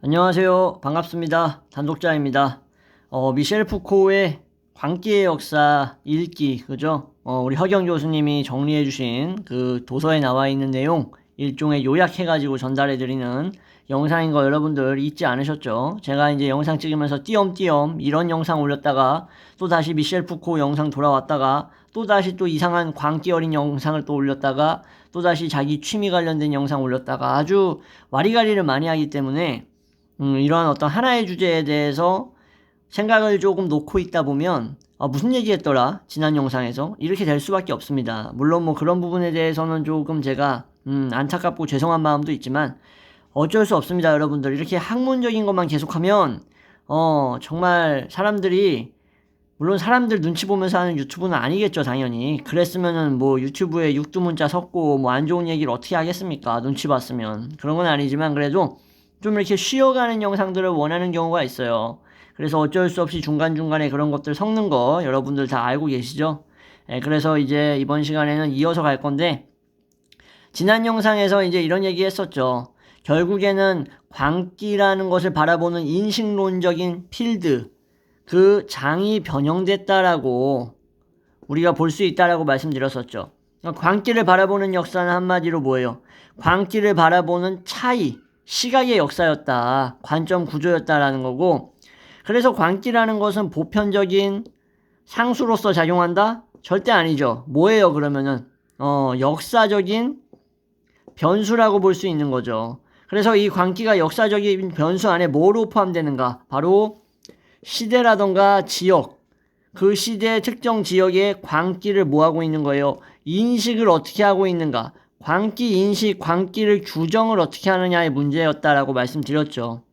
안녕하세요. 반갑습니다. 단독자입니다. 미셸 푸코의 광기의 역사 읽기, 그죠? 우리 허경 교수님이 정리해주신 그 도서에 나와 있는 내용, 일종의 요약해가지고 전달해드리는 영상인 거 여러분들 잊지 않으셨죠? 제가 이제 영상 찍으면서 띄엄띄엄 이런 영상 올렸다가 또 다시 미셸 푸코 영상 돌아왔다가 또 다시 또 이상한 광기 어린 영상을 또 올렸다가 또 다시 자기 취미 관련된 영상 올렸다가 아주 와리가리를 많이 하기 때문에 이러한 어떤 하나의 주제에 대해서 생각을 조금 놓고 있다 보면 무슨 얘기 했더라? 지난 영상에서 이렇게 될 수밖에 없습니다. 물론 뭐 그런 부분에 대해서는 조금 제가 안타깝고 죄송한 마음도 있지만 어쩔 수 없습니다. 여러분들 이렇게 학문적인 것만 계속하면 정말 사람들이, 물론 사람들 눈치 보면서 하는 유튜브는 아니겠죠, 당연히. 그랬으면은 뭐 유튜브에 육두문자 섞고 뭐 안 좋은 얘기를 어떻게 하겠습니까? 눈치 봤으면. 그런 건 아니지만 그래도 좀 이렇게 쉬어가는 영상들을 원하는 경우가 있어요. 그래서 어쩔 수 없이 중간중간에 그런 것들 섞는 거 여러분들 다 알고 계시죠? 그래서 이제 이번 시간에는 이어서 갈 건데, 지난 영상에서 이제 이런 얘기 했었죠. 결국에는 광기라는 것을 바라보는 인식론적인 필드, 그 장이 변형됐다라고 우리가 볼 수 있다라고 말씀드렸었죠. 광기를 바라보는 역사는 한마디로 뭐예요? 광기를 바라보는 차이, 시각의 역사였다. 관점 구조였다라는 거고, 그래서 광기라는 것은 보편적인 상수로서 작용한다? 절대 아니죠. 뭐예요, 그러면은? 역사적인 변수라고 볼 수 있는 거죠. 그래서 이 광기가 역사적인 변수 안에 뭐로 포함되는가? 바로 시대라던가 지역, 그 시대의 특정 지역의 광기를 뭐하고 있는 거예요? 인식을 어떻게 하고 있는가? 광기 인식, 광기를 규정을 어떻게 하느냐의 문제였다라고 말씀드렸죠.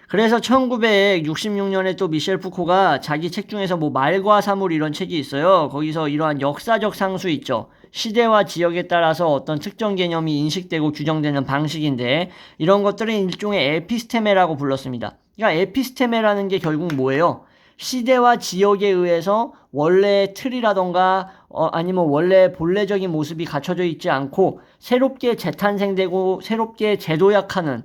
그래서 1966년에 또 미셸 푸코가 자기 책 중에서 뭐 말과 사물 이런 책이 있어요. 거기서 이러한 역사적 상수 있죠. 시대와 지역에 따라서 어떤 특정 개념이 인식되고 규정되는 방식인데, 이런 것들은 일종의 에피스테메라고 불렀습니다. 그러니까 에피스테메라는 게 결국 뭐예요? 시대와 지역에 의해서 원래의 틀이라던가 아니면 원래 본래적인 모습이 갖춰져 있지 않고 새롭게 재탄생되고 새롭게 재도약하는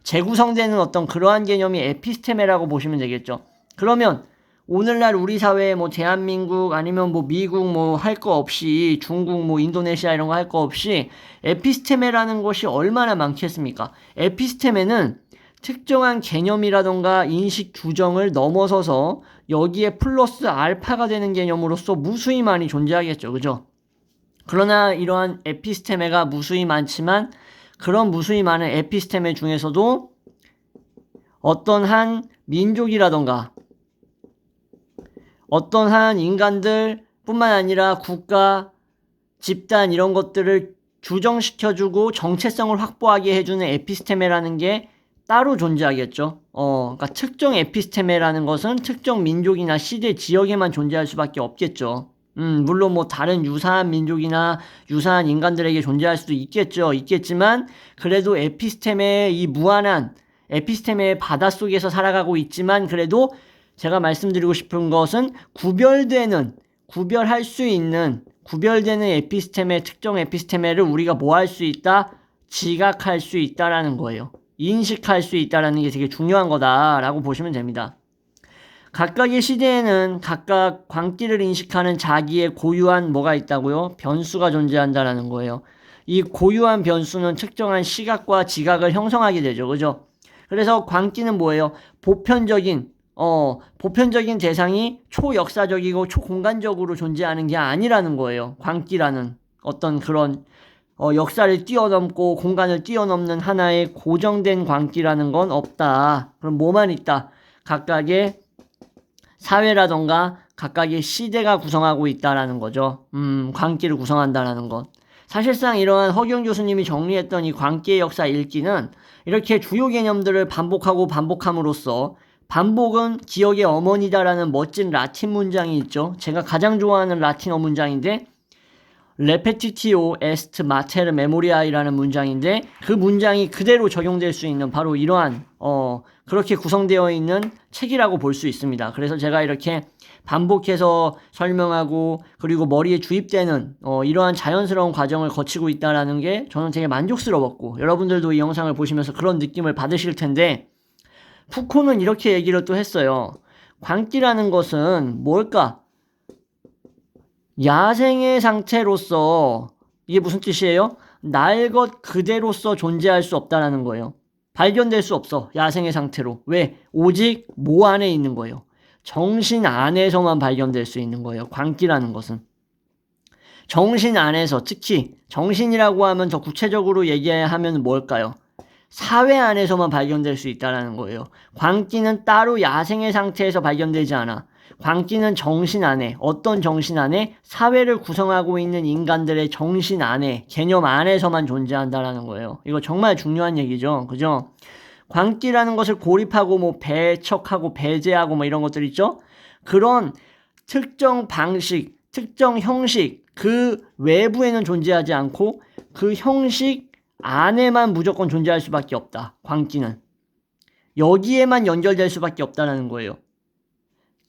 재구성되는 어떤 그러한 개념이 에피스테메라고 보시면 되겠죠. 그러면 오늘날 우리 사회에 뭐 대한민국 아니면 뭐 미국 뭐 할 거 없이 중국 뭐 인도네시아 이런 거 할 거 없이 에피스테메라는 것이 얼마나 많겠습니까? 에피스테메는 특정한 개념이라던가 인식 규정을 넘어서서 여기에 플러스 알파가 되는 개념으로서 무수히 많이 존재하겠죠. 그죠? 그러나 이러한 에피스테메가 무수히 많지만 그런 무수히 많은 에피스테메 중에서도 어떤 한 민족이라던가 어떤 한 인간들 뿐만 아니라 국가, 집단 이런 것들을 규정시켜주고 정체성을 확보하게 해주는 에피스테메라는 게 따로 존재하겠죠. 그러니까 특정 에피스테메라는 것은 특정 민족이나 시대 지역에만 존재할 수밖에 없겠죠. 물론 뭐 다른 유사한 민족이나 유사한 인간들에게 존재할 수도 있겠죠. 있겠지만 그래도 에피스테메의 이 무한한 에피스테메의 바닷속에서 살아가고 있지만 그래도 제가 말씀드리고 싶은 것은 구별할 수 있는 구별되는 에피스테메, 특정 에피스테메를 우리가 뭐 할 수 있다? 지각할 수 있다라는 거예요. 인식할 수 있다는 게 되게 중요한 거다라고 보시면 됩니다. 각각의 시대에는 각각 광기를 인식하는 자기의 고유한 뭐가 있다고요? 변수가 존재한다라는 거예요. 이 고유한 변수는 특정한 시각과 지각을 형성하게 되죠. 그죠? 그래서 광기는 뭐예요? 보편적인 대상이 초역사적이고 초공간적으로 존재하는 게 아니라는 거예요. 광기라는 어떤 그런 역사를 뛰어넘고 공간을 뛰어넘는 하나의 고정된 광기라는 건 없다. 그럼 뭐만 있다? 각각의 사회라던가 각각의 시대가 구성하고 있다라는 거죠. 광기를 구성한다라는 것. 사실상 이러한 허경 교수님이 정리했던 이 광기의 역사 읽기는 이렇게 주요 개념들을 반복하고 반복함으로써, 반복은 기억의 어머니다라는 멋진 라틴 문장이 있죠. 제가 가장 좋아하는 라틴어 문장인데, repetitio est mater memoria이라는 문장인데 그 문장이 그대로 적용될 수 있는 바로 이러한 그렇게 구성되어 있는 책이라고 볼 수 있습니다. 그래서 제가 이렇게 반복해서 설명하고 그리고 머리에 주입되는 이러한 자연스러운 과정을 거치고 있다는 게 저는 되게 만족스러웠고 여러분들도 이 영상을 보시면서 그런 느낌을 받으실 텐데 푸코는 이렇게 얘기를 또 했어요. 광기라는 것은 뭘까? 야생의 상태로서 이게 무슨 뜻이에요? 날 것 그대로서 존재할 수 없다라는 거예요. 발견될 수 없어. 야생의 상태로. 왜? 오직 뭐 안에 있는 거예요. 정신 안에서만 발견될 수 있는 거예요. 광기라는 것은. 정신 안에서 특히 정신이라고 하면 더 구체적으로 얘기하면 뭘까요? 사회 안에서만 발견될 수 있다는 거예요. 광기는 따로 야생의 상태에서 발견되지 않아. 광기는 정신 안에, 어떤 정신 안에? 사회를 구성하고 있는 인간들의 정신 안에, 개념 안에서만 존재한다는 거예요. 이거 정말 중요한 얘기죠. 그죠? 광기라는 것을 고립하고 뭐 배척하고 배제하고 뭐 이런 것들 있죠? 그런 특정 방식, 특정 형식, 그 외부에는 존재하지 않고 그 형식 안에만 무조건 존재할 수밖에 없다. 광기는. 여기에만 연결될 수밖에 없다는 거예요.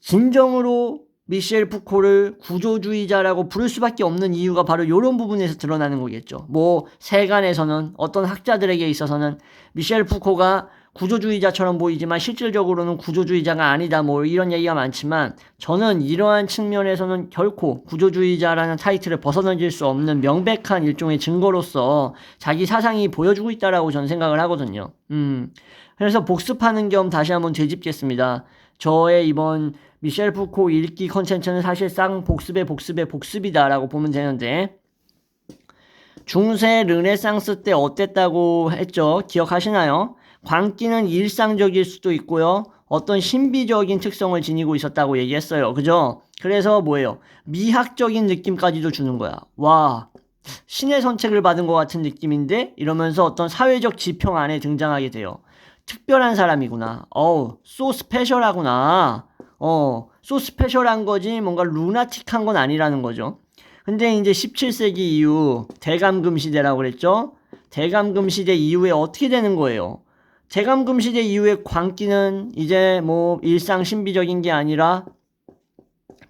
진정으로 미셸 푸코를 구조주의자라고 부를 수밖에 없는 이유가 바로 이런 부분에서 드러나는 거겠죠. 뭐 세간에서는 어떤 학자들에게 있어서는 미셸 푸코가 구조주의자처럼 보이지만 실질적으로는 구조주의자가 아니다 뭐 이런 얘기가 많지만 저는 이러한 측면에서는 결코 구조주의자라는 타이틀을 벗어던질 수 없는 명백한 일종의 증거로서 자기 사상이 보여주고 있다라고 저는 생각을 하거든요. 그래서 복습하는 겸 다시 한번 되짚겠습니다. 저의 이번 미셸 푸코 읽기 컨텐츠는 사실상 복습의 복습이다라고 보면 되는데 중세 르네상스 때 어땠다고 했죠? 기억하시나요? 광기는 일상적일 수도 있고요. 어떤 신비적인 특성을 지니고 있었다고 얘기했어요. 그죠? 그래서 뭐예요? 미학적인 느낌까지도 주는 거야. 와, 신의 선택을 받은 것 같은 느낌인데? 이러면서 어떤 사회적 지평 안에 등장하게 돼요. 특별한 사람이구나. so 스페셜하구나. so 스페셜한 거지 뭔가 루나틱한 건 아니라는 거죠. 근데 이제 17세기 이후 대감금 시대라고 그랬죠. 대감금 시대 이후에 어떻게 되는 거예요? 대감금 시대 이후에 광기는 이제 뭐 일상 신비적인 게 아니라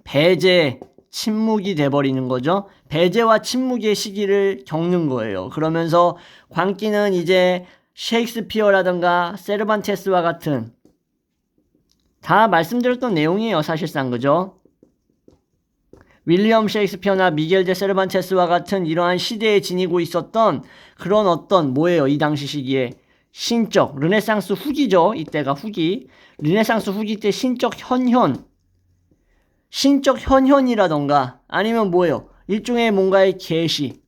배제, 침묵이 돼버리는 거죠. 배제와 침묵의 시기를 겪는 거예요. 그러면서 광기는 이제 셰익스피어라든가 세르반테스와 같은 다 말씀드렸던 내용이에요. 사실상 그죠? 윌리엄 셰익스피어나 미겔 데 세르반테스와 같은 이러한 시대에 지니고 있었던 그런 어떤 뭐예요? 이 당시 시기에 신적, 르네상스 후기죠. 이때가 후기. 르네상스 후기 때 신적 현현이라던가 아니면 뭐예요? 일종의 뭔가의 계시.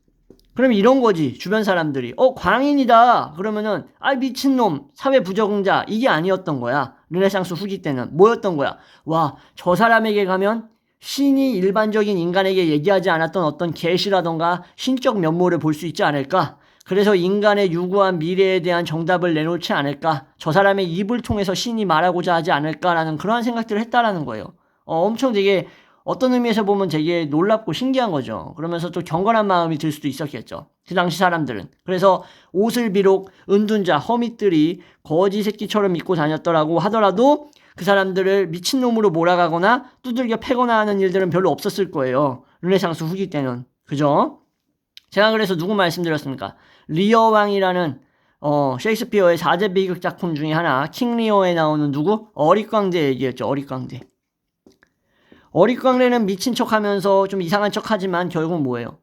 그럼 이런 거지. 주변 사람들이 광인이다 그러면은 미친놈 사회 부적응자 이게 아니었던 거야. 르네상스 후기 때는 뭐였던 거야? 와, 저 사람에게 가면 신이 일반적인 인간에게 얘기하지 않았던 어떤 계시라던가 신적 면모를 볼 수 있지 않을까? 그래서 인간의 유구한 미래에 대한 정답을 내놓지 않을까? 저 사람의 입을 통해서 신이 말하고자 하지 않을까라는 그러한 생각들을 했다라는 거예요. 엄청 되게 어떤 의미에서 보면 되게 놀랍고 신기한 거죠. 그러면서 또 경건한 마음이 들 수도 있었겠죠. 그 당시 사람들은. 그래서 옷을 비록 은둔자, 허밋들이 거지 새끼처럼 입고 다녔더라고 하더라도 그 사람들을 미친놈으로 몰아가거나 두들겨 패거나 하는 일들은 별로 없었을 거예요. 르네상스 후기 때는. 그죠? 제가 그래서 누구 말씀드렸습니까? 리어 왕이라는 셰익스피어의 4대 비극 작품 중에 하나 킹 리어에 나오는 누구? 어릿광대 얘기했죠. 어릿광대. 어릿광대는 미친 척하면서 좀 이상한 척하지만 결국 뭐예요?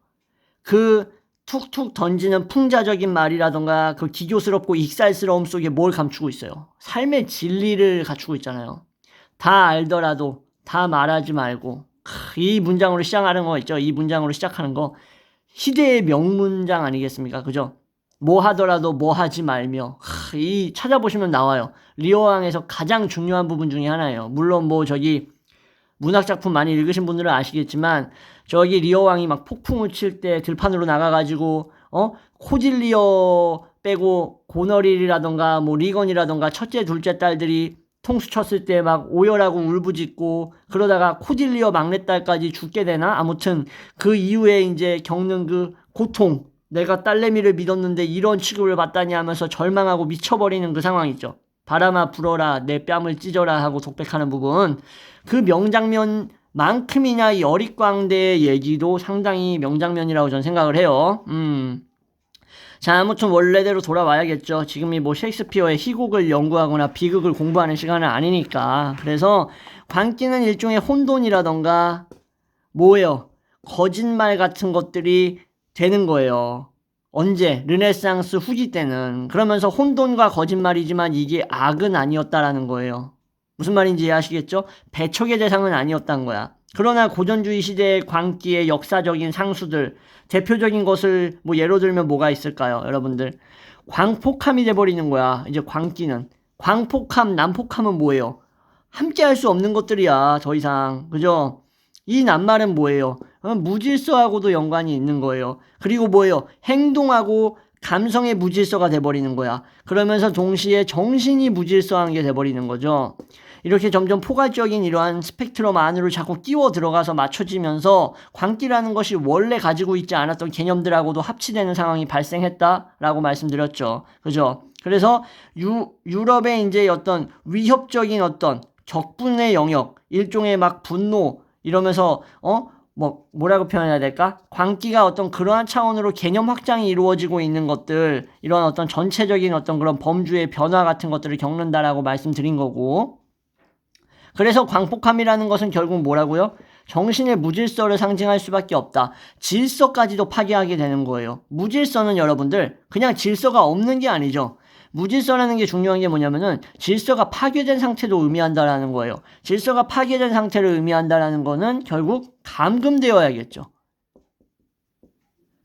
그 툭툭 던지는 풍자적인 말이라던가 그 기교스럽고 익살스러움 속에 뭘 감추고 있어요? 삶의 진리를 갖추고 있잖아요. 다 알더라도 다 말하지 말고 이 문장으로 시작하는 거 있죠? 이 문장으로 시작하는 거 시대의 명문장 아니겠습니까? 그죠? 뭐 하더라도 뭐 하지 말며 이 찾아보시면 나와요. 리어왕에서 가장 중요한 부분 중에 하나예요. 물론 뭐 저기 문학작품 많이 읽으신 분들은 아시겠지만 저기 리어왕이 막 폭풍을 칠 때 들판으로 나가가지고 코질리어 빼고 고너릴이라던가 뭐 리건이라던가 첫째 둘째 딸들이 뒤통수 쳤을 때 막 오열하고 울부짖고 그러다가 코딜리어 막내딸까지 죽게 되나? 아무튼 그 이후에 이제 겪는 그 고통, 내가 딸내미를 믿었는데 이런 취급을 받다니 하면서 절망하고 미쳐버리는 그 상황 있죠. 바람아 불어라 내 뺨을 찢어라 하고 독백하는 부분, 그 명장면만큼이나 이 어릿광대의 얘기도 상당히 명장면이라고 저는 생각을 해요. 자, 아무튼 원래대로 돌아와야겠죠. 지금이 뭐 셰익스피어의 희곡을 연구하거나 비극을 공부하는 시간은 아니니까. 그래서 광기는 일종의 혼돈이라던가 뭐예요? 거짓말 같은 것들이 되는 거예요. 언제? 르네상스 후기 때는. 그러면서 혼돈과 거짓말이지만 이게 악은 아니었다라는 거예요. 무슨 말인지 이해하시겠죠? 배척의 대상은 아니었다는 거야. 그러나 고전주의 시대의 광기의 역사적인 상수들, 대표적인 것을 뭐 예로 들면 뭐가 있을까요? 여러분들. 광폭함이 돼버리는 거야. 이제 광기는. 광폭함, 난폭함은 뭐예요? 함께 할 수 없는 것들이야. 더 이상. 그죠? 이 낱말은 뭐예요? 무질서하고도 연관이 있는 거예요. 그리고 뭐예요? 행동하고 감성의 무질서가 돼버리는 거야. 그러면서 동시에 정신이 무질서한 게 돼버리는 거죠. 이렇게 점점 포괄적인 이러한 스펙트럼 안으로 자꾸 끼워 들어가서 맞춰지면서 광기라는 것이 원래 가지고 있지 않았던 개념들하고도 합치되는 상황이 발생했다라고 말씀드렸죠. 그죠? 그래서 유럽의 이제 어떤 위협적인 어떤 격분의 영역, 일종의 막 분노 이러면서 뭐라고 표현해야 될까? 광기가 어떤 그러한 차원으로 개념 확장이 이루어지고 있는 것들, 이런 어떤 전체적인 어떤 그런 범주의 변화 같은 것들을 겪는다라고 말씀드린 거고, 그래서 광폭함이라는 것은 결국 뭐라고요? 정신의 무질서를 상징할 수밖에 없다. 질서까지도 파괴하게 되는 거예요. 무질서는 여러분들 그냥 질서가 없는 게 아니죠. 무질서라는 게 중요한 게 뭐냐면은 질서가 파괴된 상태도 의미한다라는 거예요. 질서가 파괴된 상태를 의미한다라는 거는 결국 감금되어야겠죠.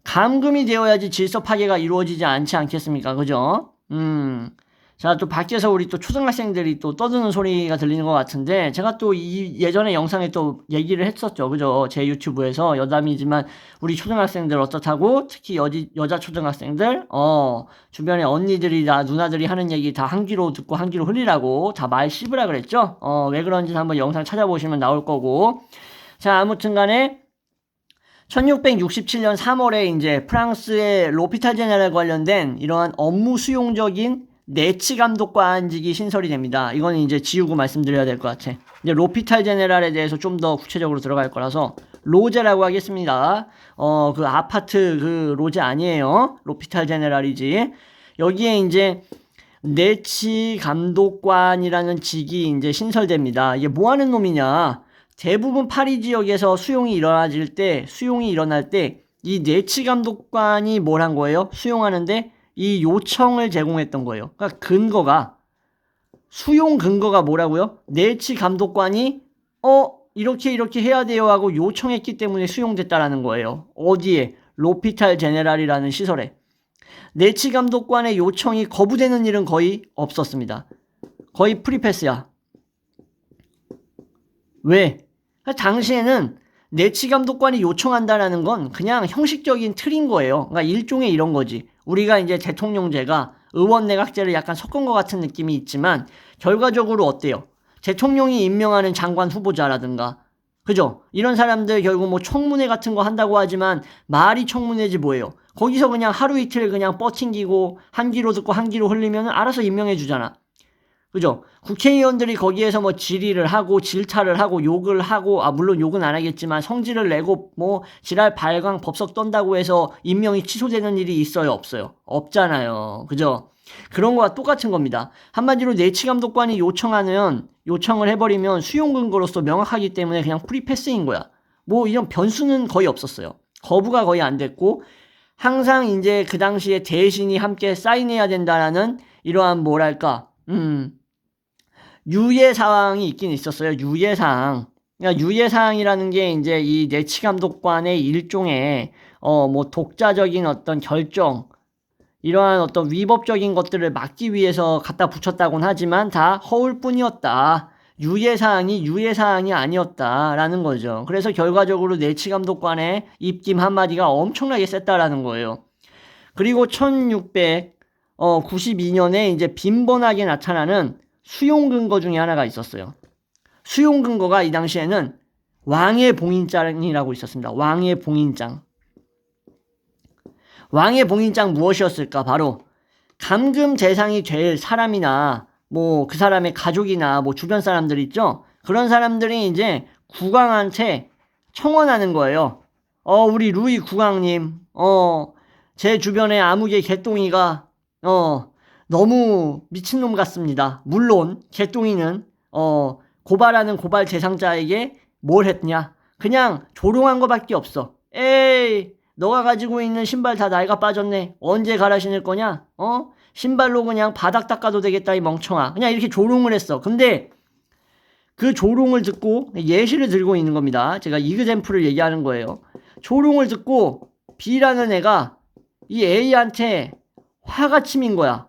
감금이 되어야지 질서 파괴가 이루어지지 않지 않겠습니까? 그죠? 자, 또 밖에서 우리 또 초등학생들이 또 떠드는 소리가 들리는 것 같은데, 제가 또 이 예전에 영상에 또 얘기를 했었죠. 그죠? 제 유튜브에서 여담이지만 우리 초등학생들 어떻다고? 특히 여자 초등학생들, 주변에 언니들이나 누나들이 하는 얘기 다 한 귀로 듣고 한 귀로 흘리라고 다 말 씹으라 그랬죠? 왜 그런지 한번 영상 찾아보시면 나올 거고. 자, 아무튼 간에 1667년 3월에 이제 프랑스의 로피탈 제네랄 관련된 이러한 업무 수용적인 내치 감독관직이 신설이 됩니다. 이거는 이제 지우고 말씀드려야 될 것 같아. 이제 로피탈 제네랄에 대해서 좀 더 구체적으로 들어갈 거라서 로제라고 하겠습니다. 그 아파트 그 로제 아니에요. 로피탈 제네랄이지. 여기에 이제 내치 감독관이라는 직이 이제 신설됩니다. 이게 뭐 하는 놈이냐? 대부분 파리 지역에서 수용이 일어날 때 이 내치 감독관이 뭘 한 거예요? 수용하는데 이 요청을 제공했던 거예요. 그러니까 수용 근거가 뭐라고요? 내치 감독관이 이렇게 해야 돼요 하고 요청했기 때문에 수용됐다라는 거예요. 어디에? 로피탈 제네랄이라는 시설에. 내치 감독관의 요청이 거부되는 일은 거의 없었습니다. 거의 프리패스야. 왜? 당시에는 내치 감독관이 요청한다라는 건 그냥 형식적인 틀인 거예요. 그러니까 일종의 이런 거지. 우리가 이제 대통령제가 의원 내각제를 약간 섞은 것 같은 느낌이 있지만 결과적으로 어때요? 대통령이 임명하는 장관 후보자라든가, 그죠? 이런 사람들 결국 뭐 청문회 같은 거 한다고 하지만 말이 청문회지 뭐예요? 거기서 그냥 하루 이틀 그냥 뻗팅기고 한 귀로 듣고 한 귀로 흘리면 알아서 임명해 주잖아. 그죠? 국회의원들이 거기에서 뭐 질의를 하고 질타를 하고 욕을 하고, 물론 욕은 안 하겠지만 성질을 내고 뭐 지랄 발광 법석 떤다고 해서 임명이 취소되는 일이 있어요? 없어요? 없잖아요. 그죠? 그런 거와 똑같은 겁니다. 한마디로 내치 감독관이 요청을 해버리면 수용 근거로서 명확하기 때문에 그냥 프리패스인 거야. 뭐 이런 변수는 거의 없었어요. 거부가 거의 안 됐고, 항상 이제 그 당시에 대신이 함께 사인해야 된다라는 이러한 뭐랄까, 유예사항이 있긴 있었어요. 유예사항. 그러니까 유예사항이라는 게 이제 이 내치 감독관의 일종의 뭐 독자적인 어떤 결정, 이러한 어떤 위법적인 것들을 막기 위해서 갖다 붙였다고는 하지만 다 허울 뿐이었다. 유예사항이 아니었다라는 거죠. 그래서 결과적으로 내치 감독관의 입김 한마디가 엄청나게 셌다라는 거예요. 그리고 1692년에 이제 빈번하게 나타나는 수용 근거 중에 하나가 있었어요. 수용 근거가 이 당시에는 왕의 봉인장이라고 있었습니다. 왕의 봉인장. 왕의 봉인장 무엇이었을까? 바로 감금 대상이 될 사람이나 뭐 그 사람의 가족이나 뭐 주변 사람들 있죠? 그런 사람들이 이제 국왕한테 청원하는 거예요. 우리 루이 국왕님, 제 주변에 암흑의 개똥이가, 너무 미친놈 같습니다. 물론, 개똥이는, 고발하는 고발 대상자에게 뭘 했냐? 그냥 조롱한 거밖에 없어. 에이, 너가 가지고 있는 신발 다 낡아 빠졌네. 언제 갈아 신을 거냐? 신발로 그냥 바닥 닦아도 되겠다, 이 멍청아. 그냥 이렇게 조롱을 했어. 근데 그 조롱을 듣고 예시를 들고 있는 겁니다. 제가 이그젬플을 얘기하는 거예요. 조롱을 듣고 B라는 애가 이 A한테 화가 치민 거야.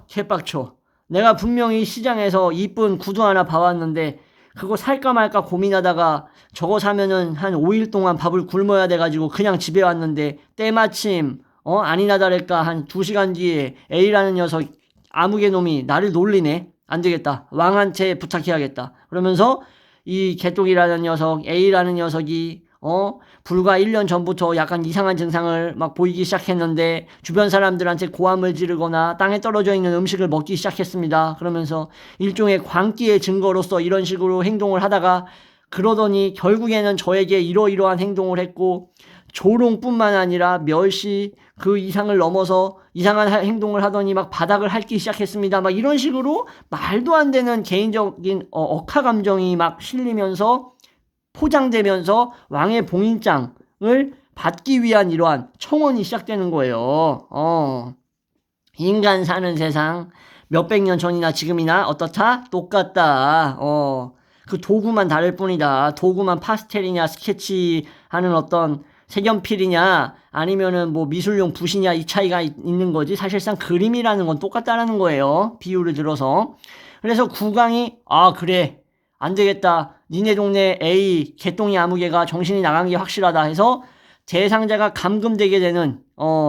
개빡쳐. 내가 분명히 시장에서 이쁜 구두 하나 봐왔는데 그거 살까 말까 고민하다가 저거 사면은 한 5일 동안 밥을 굶어야 돼가지고 그냥 집에 왔는데 때마침 아니나 다를까 한 2시간 뒤에 A라는 녀석 아무개 놈이 나를 놀리네. 안 되겠다. 왕한테 부탁해야겠다. 그러면서 이 개똥이라는 녀석, A라는 녀석이 불과 1년 전부터 약간 이상한 증상을 막 보이기 시작했는데 주변 사람들한테 고함을 지르거나 땅에 떨어져 있는 음식을 먹기 시작했습니다. 그러면서 일종의 광기의 증거로서 이런 식으로 행동을 하다가 그러더니 결국에는 저에게 이러이러한 행동을 했고 조롱뿐만 아니라 멸시 그 이상을 넘어서 이상한 행동을 하더니 막 바닥을 핥기 시작했습니다. 막 이런 식으로 말도 안 되는 개인적인 억하 감정이 막 실리면서 포장되면서 왕의 봉인장을 받기 위한 이러한 청원이 시작되는 거예요. 인간 사는 세상 몇백 년 전이나 지금이나 어떻다? 똑같다. 그 도구만 다를 뿐이다. 도구만 파스텔이냐 스케치하는 어떤 색연필이냐 아니면은 뭐 미술용 붓이냐 이 차이가 있는 거지 사실상 그림이라는 건 똑같다라는 거예요. 비유를 들어서. 그래서 국왕이 그래 안 되겠다. 니네 동네 A 개똥이 아무개가 정신이 나간 게 확실하다 해서 대상자가 감금되게 되는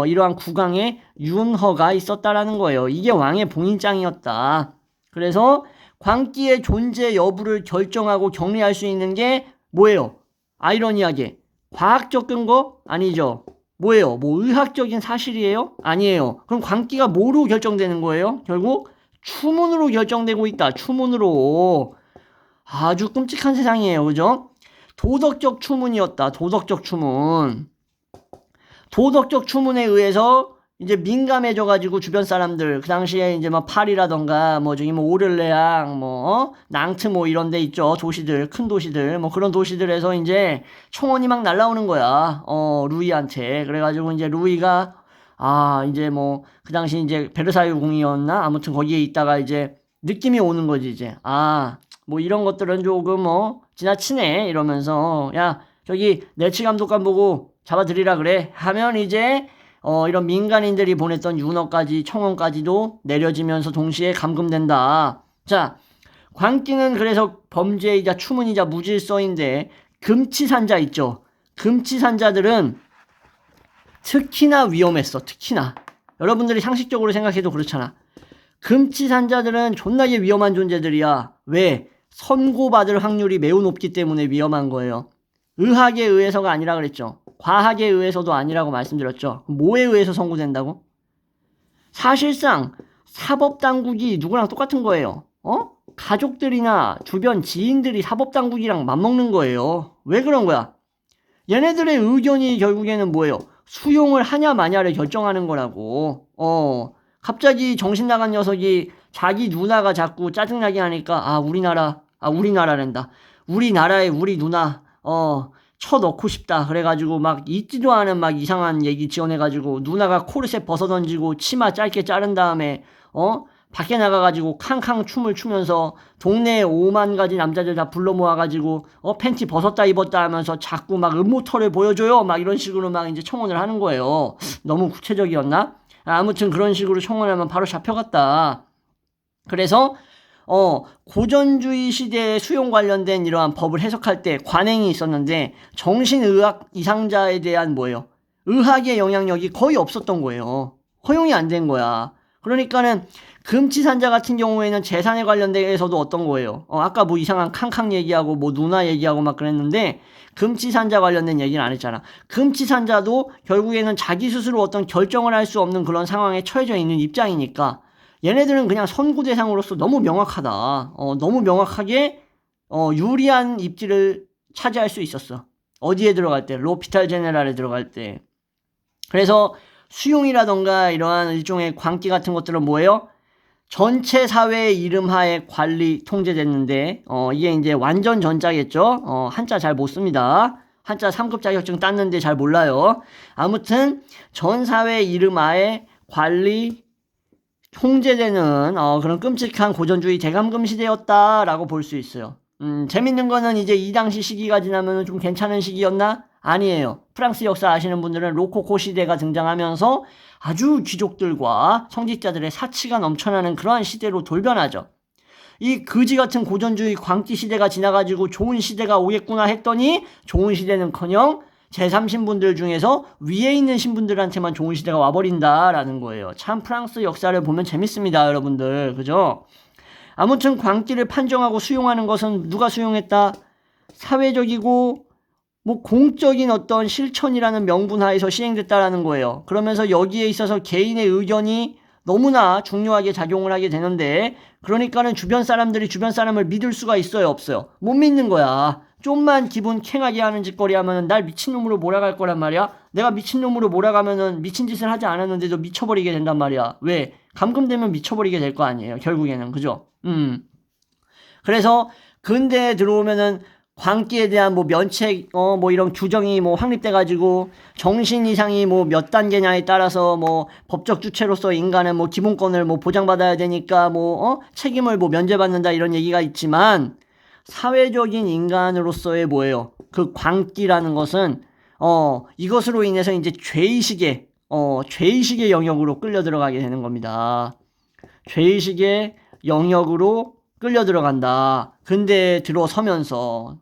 이러한 국왕의 윤허가 있었다라는 거예요. 이게 왕의 봉인장이었다. 그래서 광기의 존재 여부를 결정하고 격리할 수 있는 게 뭐예요? 아이러니하게 과학적 근거? 아니죠. 뭐예요? 뭐 의학적인 사실이에요? 아니에요. 그럼 광기가 뭐로 결정되는 거예요? 결국 추문으로 결정되고 있다. 추문으로. 아주 끔찍한 세상이에요. 그죠? 도덕적 추문이었다. 도덕적 추문. 도덕적 추문에 의해서 이제 민감해져가지고 주변 사람들 그 당시에 이제 뭐 파리라던가 뭐 저기 뭐 오를레앙 뭐 낭트 뭐 이런 데 있죠. 도시들 큰 도시들 뭐 그런 도시들에서 이제 청원이 막 날라오는 거야. 루이한테. 그래가지고 이제 루이가 이제 뭐 그 당시 이제 베르사유 궁이었나 아무튼 거기에 있다가 이제 느낌이 오는 거지 이제 뭐 이런 것들은 조금 지나치네 이러면서 야 저기 넬치 감독관 보고 잡아들이라 그래 하면 이제 이런 민간인들이 보냈던 윤허까지 청원까지도 내려지면서 동시에 감금된다. 자, 광기는 그래서 범죄이자 추문이자 무질서인데 금치산자 있죠. 금치산자들은 특히나 위험했어. 특히나. 여러분들이 상식적으로 생각해도 그렇잖아. 금치산자들은 존나게 위험한 존재들이야. 왜? 선고받을 확률이 매우 높기 때문에 위험한 거예요. 의학에 의해서가 아니라 그랬죠. 과학에 의해서도 아니라고 말씀드렸죠. 뭐에 의해서 선고된다고? 사실상 사법당국이 누구랑 똑같은 거예요. 가족들이나 주변 지인들이 사법당국이랑 맞먹는 거예요. 왜 그런 거야? 얘네들의 의견이 결국에는 뭐예요? 수용을 하냐 마냐를 결정하는 거라고. 갑자기 정신 나간 녀석이 자기 누나가 자꾸 짜증나게 하니까 우리나라란다. 우리나라에 우리 누나 쳐넣고 싶다. 그래가지고 막 있지도 않은 막 이상한 얘기 지어내가지고 누나가 코르셋 벗어던지고 치마 짧게 자른 다음에 밖에 나가가지고 캉캉 춤을 추면서 동네에 5만 가지 남자들 다 불러 모아가지고 팬티 벗었다 입었다 하면서 자꾸 막 음모터를 보여줘요. 막 이런 식으로 막 이제 청원을 하는 거예요. 너무 구체적이었나? 아무튼 그런 식으로 청원하면 바로 잡혀갔다. 그래서 고전주의 시대의 수용 관련된 이러한 법을 해석할 때 관행이 있었는데 정신의학 이상자에 대한 뭐예요? 의학의 영향력이 거의 없었던 거예요. 허용이 안 된 거야. 그러니까는 금치산자 같은 경우에는 재산에 관련돼서도 어떤 거예요? 아까 뭐 이상한 캉캉 얘기하고 뭐 누나 얘기하고 막 그랬는데 금치산자 관련된 얘기는 안 했잖아. 금치산자도 결국에는 자기 스스로 어떤 결정을 할 수 없는 그런 상황에 처해져 있는 입장이니까 얘네들은 그냥 선고 대상으로서 너무 명확하다. 너무 명확하게 유리한 입지를 차지할 수 있었어. 어디에 들어갈 때? 로피탈 제네랄에 들어갈 때. 그래서 수용이라던가 이러한 일종의 광기 같은 것들은 뭐예요? 전체 사회의 이름하에 관리 통제됐는데 이게 이제 완전 전자겠죠. 한자 잘 못 씁니다. 한자 3급 자격증 땄는데 잘 몰라요. 아무튼 전 사회의 이름하에 관리 통제되는 그런 끔찍한 고전주의 대감금 시대였다라고 볼 수 있어요. 재밌는 거는 이제 이 당시 시기가 지나면 좀 괜찮은 시기였나? 아니에요. 프랑스 역사 아시는 분들은 로코코 시대가 등장하면서 아주 귀족들과 성직자들의 사치가 넘쳐나는 그러한 시대로 돌변하죠. 이 거지 같은 고전주의 광기 시대가 지나가지고 좋은 시대가 오겠구나 했더니 좋은 시대는커녕 제3신분들 중에서 위에 있는 신분들한테만 좋은 시대가 와버린다라는 거예요. 참 프랑스 역사를 보면 재밌습니다, 여러분들. 그죠? 아무튼 광기를 판정하고 수용하는 것은 누가 수용했다? 사회적이고 뭐 공적인 어떤 실천이라는 명분 하에서 시행됐다라는 거예요. 그러면서 여기에 있어서 개인의 의견이 너무나 중요하게 작용을 하게 되는데 그러니까는 주변 사람들이 주변 사람을 믿을 수가 있어요, 없어요? 못 믿는 거야. 좀만 기분 캥하게 하는 짓거리 하면은 날 미친놈으로 몰아갈 거란 말이야. 내가 미친놈으로 몰아가면은 미친 짓을 하지 않았는데도 미쳐버리게 된단 말이야. 왜? 감금되면 미쳐버리게 될 거 아니에요, 결국에는. 그죠? 그래서 근대에 들어오면은 광기에 대한 뭐 면책 뭐 이런 규정이 뭐 확립돼 가지고 정신 이상이 뭐 몇 단계냐에 따라서 뭐 법적 주체로서 인간은 뭐 기본권을 뭐 보장받아야 되니까 뭐 책임을 뭐 면제받는다 이런 얘기가 있지만 사회적인 인간으로서의 뭐예요? 그 광기라는 것은 이것으로 인해서 이제 죄의식의 영역으로 끌려 들어가게 되는 겁니다. 죄의식의 영역으로 끌려 들어간다. 근데 들어서면서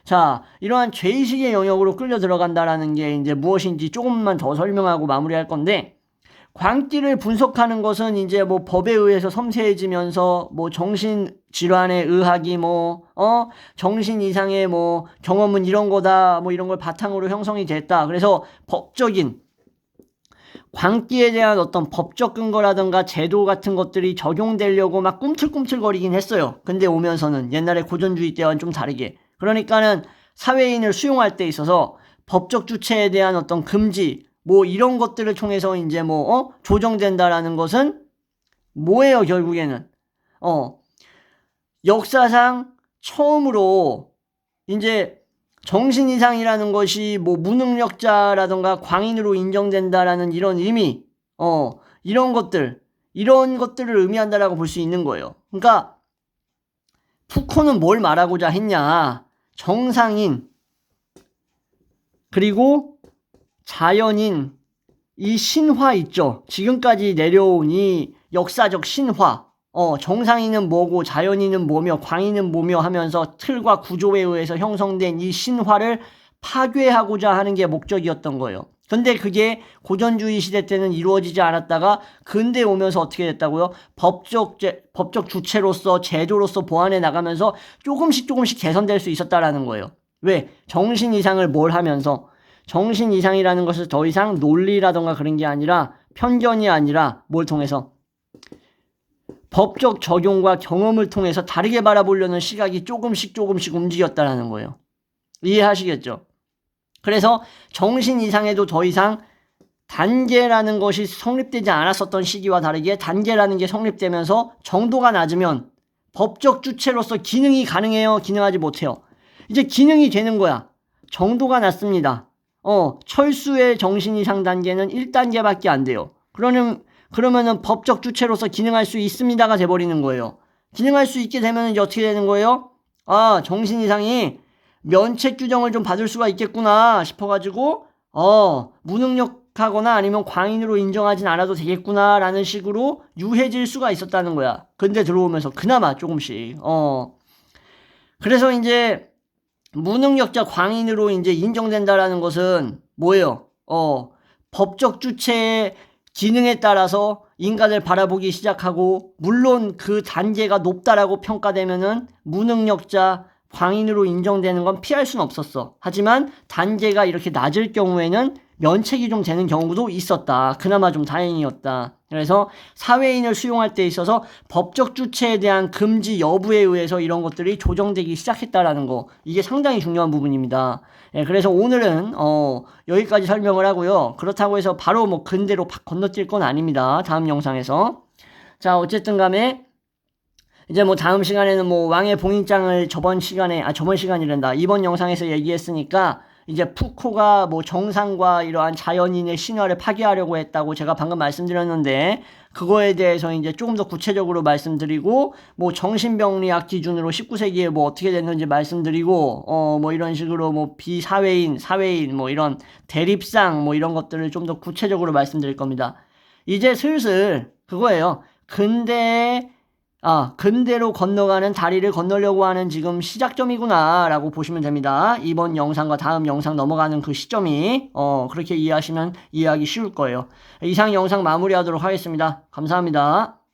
자, 이러한 죄의식의 영역으로 끌려 들어간다라는 게 이제 무엇인지 조금만 더 설명하고 마무리할 건데 광기를 분석하는 것은 이제 뭐 법에 의해서 섬세해지면서 뭐 정신 질환의 의학이 뭐 정신 이상의 뭐 경험은 이런 거다 뭐 이런 걸 바탕으로 형성이 됐다. 그래서 법적인 광기에 대한 어떤 법적 근거라든가 제도 같은 것들이 적용되려고 막 꿈틀꿈틀거리긴 했어요. 근데 오면서는 옛날에 고전주의 때와는 좀 다르게. 그러니까는 사회인을 수용할 때 있어서 법적 주체에 대한 어떤 금지, 뭐 이런 것들을 통해서 이제 뭐, 조정된다라는 것은 뭐예요, 결국에는? 역사상 처음으로 이제 정신 이상이라는 것이 뭐 무능력자라던가 광인으로 인정된다라는 이런 의미, 이런 것들을 의미한다라고 볼 수 있는 거예요. 그러니까 푸코는 뭘 말하고자 했냐? 정상인 그리고 자연인 이 신화 있죠. 지금까지 내려온 이 역사적 신화. 정상인은 뭐고 자연인은 뭐며 광인은 뭐며 하면서 틀과 구조에 의해서 형성된 이 신화를 파괴하고자 하는 게 목적이었던 거예요. 근데 그게 고전주의 시대 때는 이루어지지 않았다가 근대 오면서 어떻게 됐다고요? 법적 주체로서 제도로서 보완해 나가면서 조금씩 개선될 수 있었다라는 거예요. 왜? 정신 이상을 뭘 하면서 정신 이상이라는 것을 더 이상 논리라던가 그런 게 아니라 편견이 아니라 뭘 통해서 법적 적용과 경험을 통해서 다르게 바라보려는 시각이 조금씩 움직였다라는 거예요. 이해하시겠죠? 그래서 정신 이상에도 더 이상 단계라는 것이 성립되지 않았었던 시기와 다르게 단계라는 게 성립되면서 정도가 낮으면 법적 주체로서 기능이 가능해요? 기능하지 못해요? 이제 기능이 되는 거야. 정도가 낮습니다. 철수의 정신 이상 단계는 1단계밖에 안 돼요. 그러면은 법적 주체로서 기능할 수 있습니다가 돼버리는 거예요. 기능할 수 있게 되면 이제 어떻게 되는 거예요? 아, 정신 이상이 면책 규정을 좀 받을 수가 있겠구나 싶어가지고 무능력하거나 아니면 광인으로 인정하진 않아도 되겠구나 라는 식으로 유해질 수가 있었다는 거야. 근데 들어오면서 그나마 조금씩 그래서 이제 무능력자 광인으로 이제 인정된다라는 것은 뭐예요? 법적 주체의 기능에 따라서 인간을 바라보기 시작하고, 물론 그 단계가 높다라고 평가되면은 무능력자, 광인으로 인정되는 건 피할 수는 없었어. 하지만 단계가 이렇게 낮을 경우에는 면책이 좀 되는 경우도 있었다. 그나마 좀 다행이었다. 그래서 사회인을 수용할 때 있어서 법적 주체에 대한 금지 여부에 의해서 이런 것들이 조정되기 시작했다라는 거, 이게 상당히 중요한 부분입니다. 예, 그래서 오늘은 여기까지 설명을 하고요. 그렇다고 해서 바로 뭐 근대로 건너뛸 건 아닙니다. 다음 영상에서. 자, 어쨌든 간에 이제 뭐 다음 시간에는 뭐 왕의 봉인장을 저번 시간이란다. 이번 영상에서 얘기했으니까 이제 푸코가 뭐 정상과 이러한 자연인의 신화를 파괴하려고 했다고 제가 방금 말씀드렸는데, 그거에 대해서 이제 조금 더 구체적으로 말씀드리고, 뭐 정신병리학 기준으로 19세기에 뭐 어떻게 됐는지 말씀드리고, 뭐 이런 식으로 뭐 비사회인, 사회인, 뭐 이런 대립상 뭐 이런 것들을 좀 더 구체적으로 말씀드릴 겁니다. 이제 슬슬 그거예요. 근대로 건너가는 다리를 건너려고 하는 지금 시작점이구나 라고 보시면 됩니다. 이번 영상과 다음 영상 넘어가는 그 시점이 그렇게 이해하시면 이해하기 쉬울 거예요. 이상 영상 마무리하도록 하겠습니다. 감사합니다.